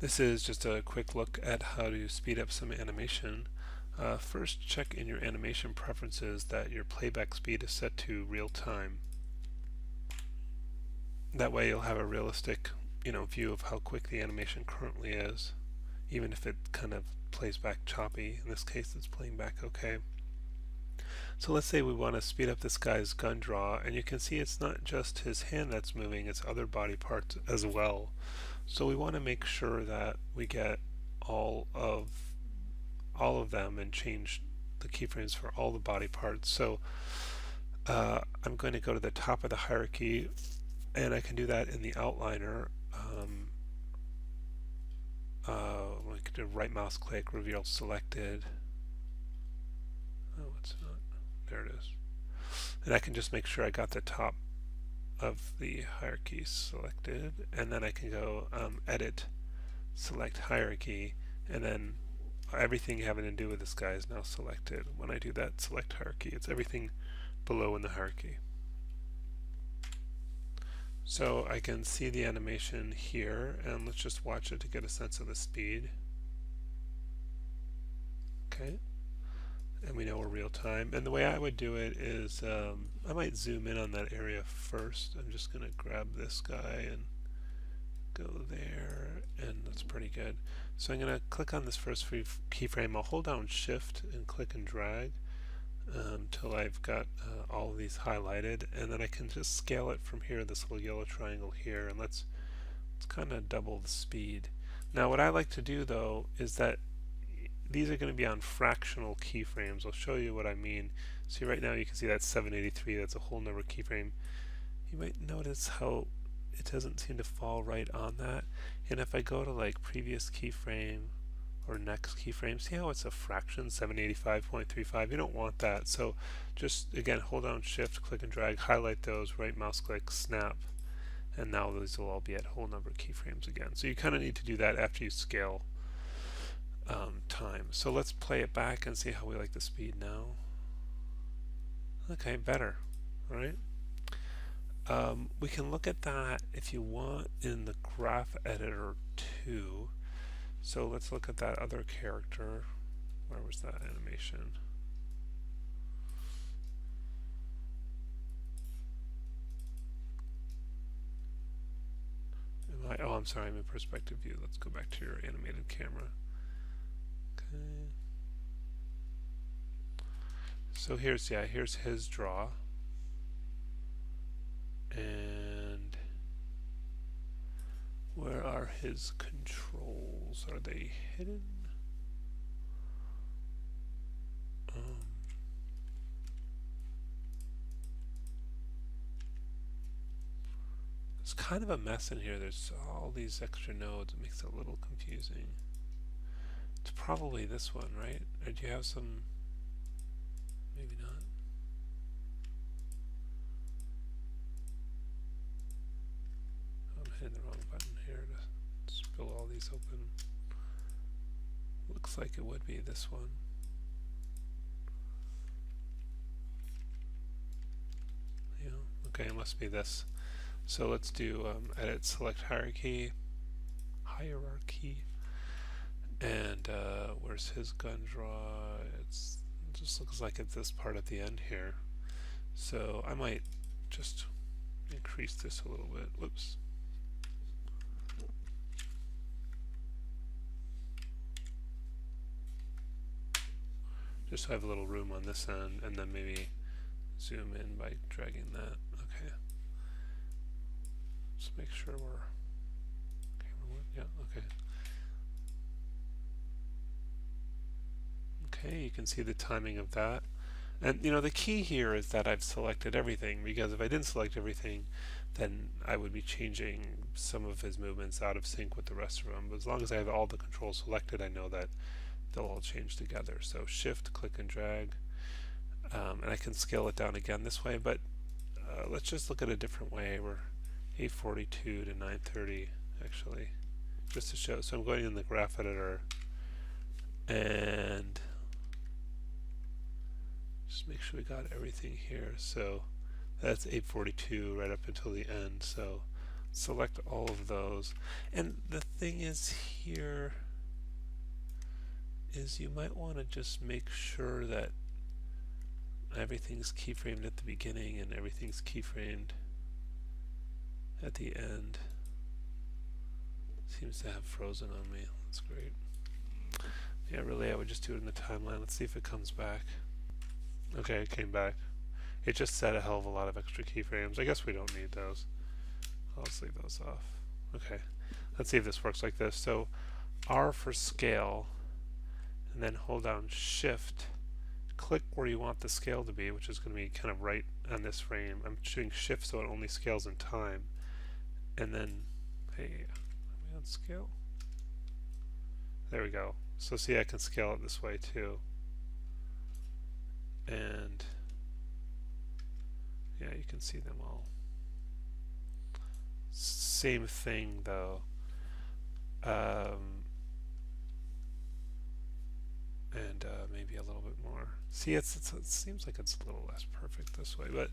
This is just a quick look at how to speed up some animation. First, check in your animation preferences that your playback speed is set to real time. That way you'll have a realistic view of how quick the animation currently is, even if it kind of plays back choppy. In this case, it's playing back okay. So let's say we want to speed up this guy's gun draw, and you can see it's not just his hand that's moving, it's other body parts as well. So we want to make sure that we get all of them and change the keyframes for all the body parts. So I'm going to go to the top of the hierarchy, and I can do that in the outliner. We can do right mouse click, reveal selected. Oh, it's not. There it is. And I can just make sure I got the top of the hierarchy selected, and then I can go edit, select hierarchy, and then everything having to do with this guy is now selected. When I do that select hierarchy, it's everything below in the hierarchy. So I can see the animation here, and let's just watch it to get a sense of the speed. Okay, and we know we're real time. And the way I would do it is I might zoom in on that area first. I'm just going to grab this guy and go there, and that's pretty good. So I'm going to click on this first keyframe. I'll hold down shift and click and drag until I've got all of these highlighted, and then I can just scale it from here, this little yellow triangle here, and let's kind of double the speed. Now what I like to do though is that these are going to be on fractional keyframes. I'll show you what I mean. See, right now you can see that's 783, that's a whole number keyframe. You might notice how it doesn't seem to fall right on that, and if I go to like previous keyframe or next keyframe, see how it's a fraction, 785.35. You don't want that, so just again hold down shift, click and drag, highlight those, right mouse click, snap, and now these will all be at whole number keyframes again. So you kind of need to do that after you scale time. So let's play it back and see how we like the speed now. Okay, better. All right. We can look at that if you want in the graph editor too. So let's look at that other character. Where was that animation? Oh, I'm sorry, I'm in perspective view. Let's go back to your animated camera. Okay. So here's his draw. And where are his controls? Are they hidden? It's kind of a mess in here. There's all these extra nodes. It makes it a little confusing. It's probably this one, right? Or do you have some? Maybe not. I'm hitting the wrong button here to spill all these open. Looks like it would be this one. Yeah, okay, it must be this. So let's do edit select hierarchy, and where's his gun draw? It just looks like it's this part at the end here. So I might just increase this a little bit. Whoops. Just so I have a little room on this end, and then maybe zoom in by dragging that. Okay. Just make sure we're yeah, okay. Okay, you can see the timing of that. And the key here is that I've selected everything, because if I didn't select everything, then I would be changing some of his movements out of sync with the rest of them. But as long as I have all the controls selected, I know that they'll all change together. So shift, click and drag, and I can scale it down again this way, but let's just look at a different way. We're 842 to 930 actually, just to show. So I'm going in the graph editor and just make sure we got everything here. So that's 842 right up until the end. So select all of those. And the thing is here is you might want to just make sure that everything's keyframed at the beginning and everything's keyframed at the end. Seems to have frozen on me. That's great. Yeah, really, I would just do it in the timeline. Let's see if it comes back. Okay, it came back. It just set a hell of a lot of extra keyframes. I guess we don't need those. I'll just leave those off. Okay, let's see if this works like this. So R for scale, and then hold down Shift. Click where you want the scale to be, which is going to be kind of right on this frame. I'm doing Shift so it only scales in time. And then, hey, are we on scale? There we go. So see, I can scale it this way too. And yeah, you can see them all. Same thing though. And maybe a little bit more. See, it seems like it's a little less perfect this way, but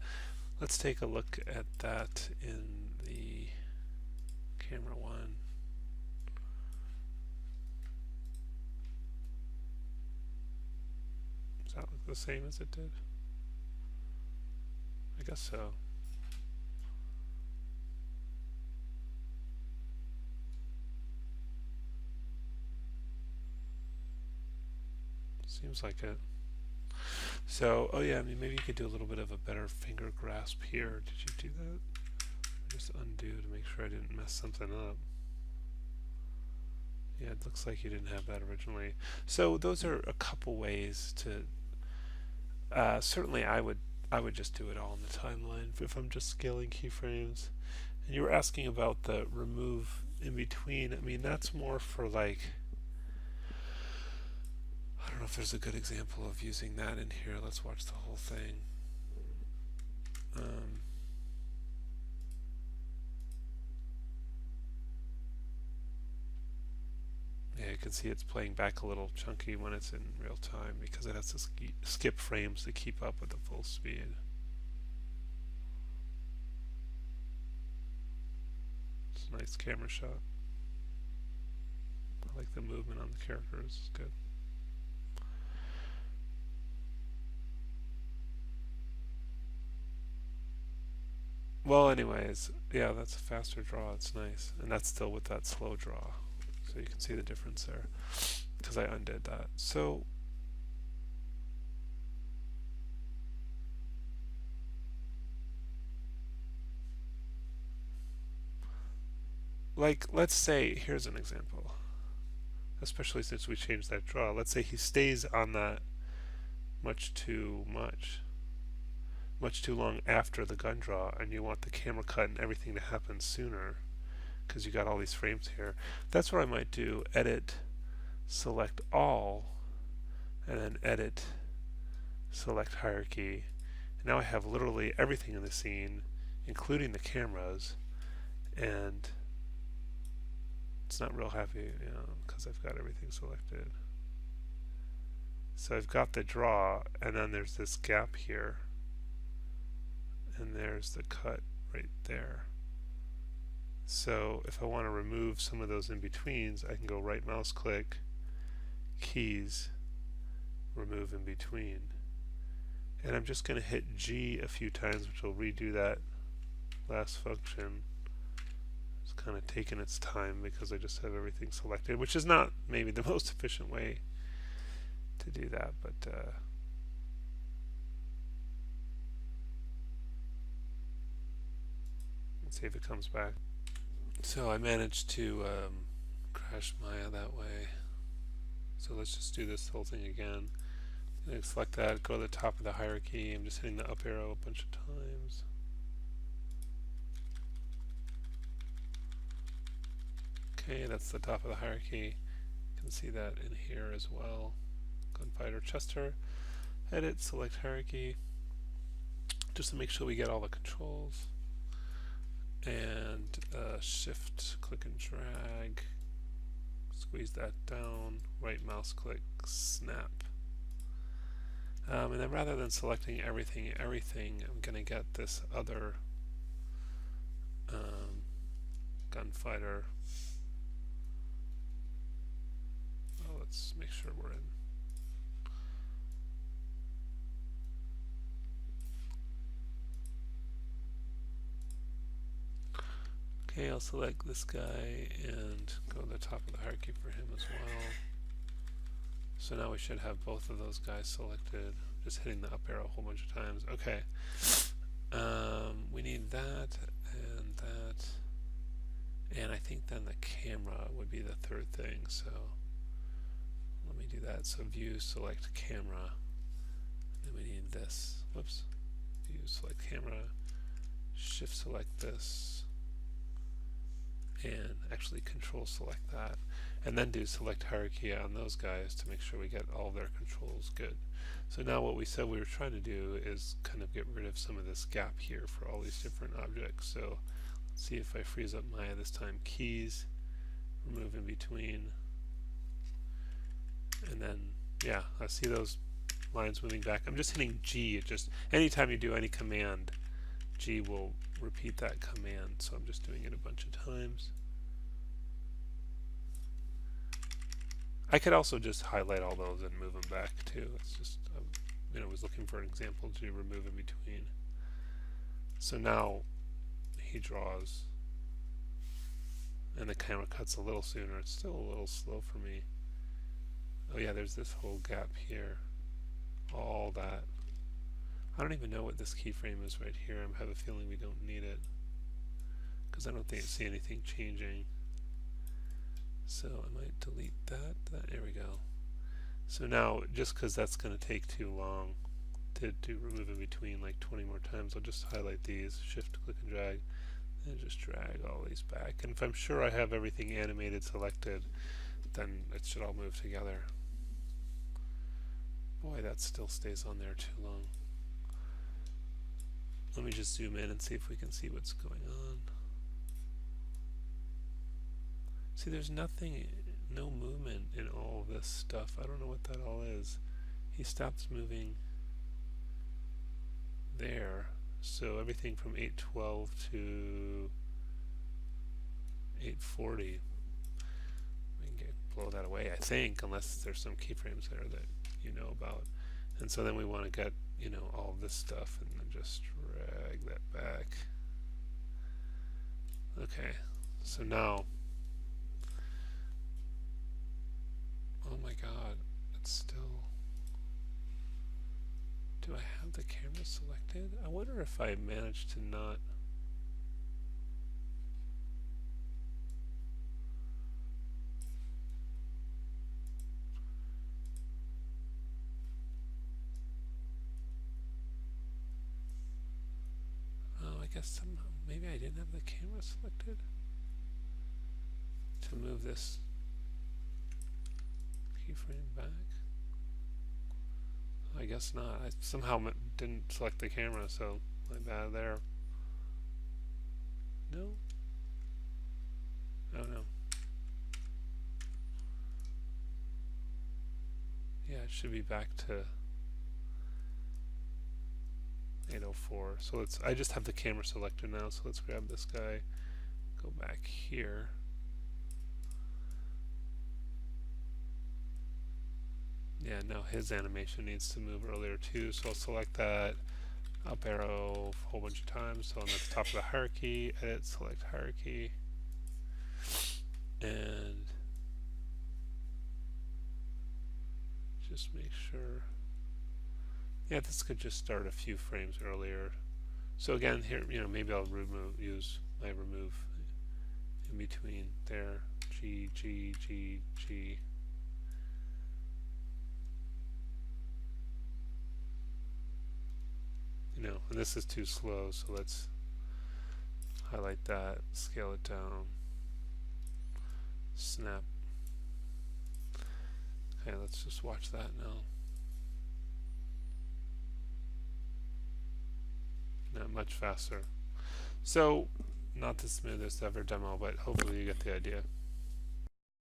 let's take a look at that in the camera one. Does that look the same as it did? I guess so. Seems like it. So, oh yeah, I mean, maybe you could do a little bit of a better finger grasp here. Did you do that? Just undo to make sure I didn't mess something up. Yeah, it looks like you didn't have that originally. So those are a couple ways to. Certainly, I would just do it all in the timeline if I'm just scaling keyframes. And you were asking about the remove in between. I mean, that's more for like. I don't know if there's a good example of using that in here. Let's watch the whole thing. Yeah, you can see it's playing back a little chunky when it's in real time because it has to skip frames to keep up with the full speed. It's a nice camera shot. I like the movement on the characters. It's good. Well, anyways, yeah, that's a faster draw. It's nice. And that's still with that slow draw. So you can see the difference there because I undid that. So like, let's say, here's an example, especially since we changed that draw. Let's say he stays on that much too long after the gun draw, and you want the camera cut and everything to happen sooner because you got all these frames here. That's what I might do. Edit, select all, and then edit, select hierarchy. And now I have literally everything in the scene, including the cameras, and it's not real happy, you know, because I've got everything selected. So I've got the draw, and then there's this gap here, and there's the cut right there. So if I want to remove some of those in-betweens, I can go right mouse click, keys, remove in between. And I'm just going to hit G a few times, which will redo that last function. It's kind of taking its time because I just have everything selected, which is not maybe the most efficient way to do that, but let's see if it comes back. So I managed to crash Maya that way. So let's just do this whole thing again. And select that, go to the top of the hierarchy. I'm just hitting the up arrow a bunch of times. Okay, that's the top of the hierarchy. You can see that in here as well. Gunfighter Chester. Edit, select hierarchy. Just to make sure we get all the controls. And shift, click and drag. Squeeze that down. Right mouse click, snap. And then rather than selecting everything, I'm going to get this other gunfighter. Oh, let's make sure we're in. Okay, I'll select this guy and go to the top of the hierarchy for him as well. So now we should have both of those guys selected. Just hitting the up arrow a whole bunch of times. Okay. We need that and that. And I think then the camera would be the third thing. So let me do that. So view, select camera. Then we need this. Whoops. View, select camera. Shift select this. And actually control select that. And then do select hierarchy on those guys to make sure we get all their controls good. So now what we said we were trying to do is kind of get rid of some of this gap here for all these different objects. So let's see if I freeze up my, this time, keys, remove in between, and then, yeah, I see those lines moving back. I'm just hitting G. It just, anytime you do any command, G will repeat that command. So I'm just doing it a bunch of times. I could also just highlight all those and move them back too. It's just, I was looking for an example to remove in between. So now he draws, and the camera cuts a little sooner. It's still a little slow for me. Oh yeah, there's this whole gap here. All that. I don't even know what this keyframe is right here. I have a feeling we don't need it, because I don't see anything changing. So I might delete that. There we go. So now, just because that's going to take too long to remove in between like 20 more times, I'll just highlight these, shift, click and drag, and just drag all these back. And if I'm sure I have everything animated selected, then it should all move together. Boy, that still stays on there too long. Let me just zoom in and see if we can see what's going on. See, there's nothing, no movement in all of this stuff. I don't know what that all is. He stops moving there. So everything from 812 to 840, we can blow that away, I think, unless there's some keyframes there that you know about. And so then we want to get, all this stuff and then just drag that back. Okay, so now, oh my god, it's still, do I have the camera selected? I wonder if I managed to not, I guess somehow, maybe I didn't have the camera selected to move this keyframe back. I guess not. I somehow didn't select the camera, so my bad there. No? Oh no. Yeah, it should be back to 804. So I just have the camera selected now, so let's grab this guy, go back here. Yeah, no, his animation needs to move earlier too, so I'll select that, up arrow a whole bunch of times, so I'm at the top of the hierarchy, edit, select hierarchy, and just make sure. Yeah, this could just start a few frames earlier. So again, here, maybe I'll use my remove in between there. G, G, G, G. And this is too slow, so let's highlight that, scale it down, snap. Okay, let's just watch that now. Not much faster. So, not the smoothest ever demo, but hopefully you get the idea.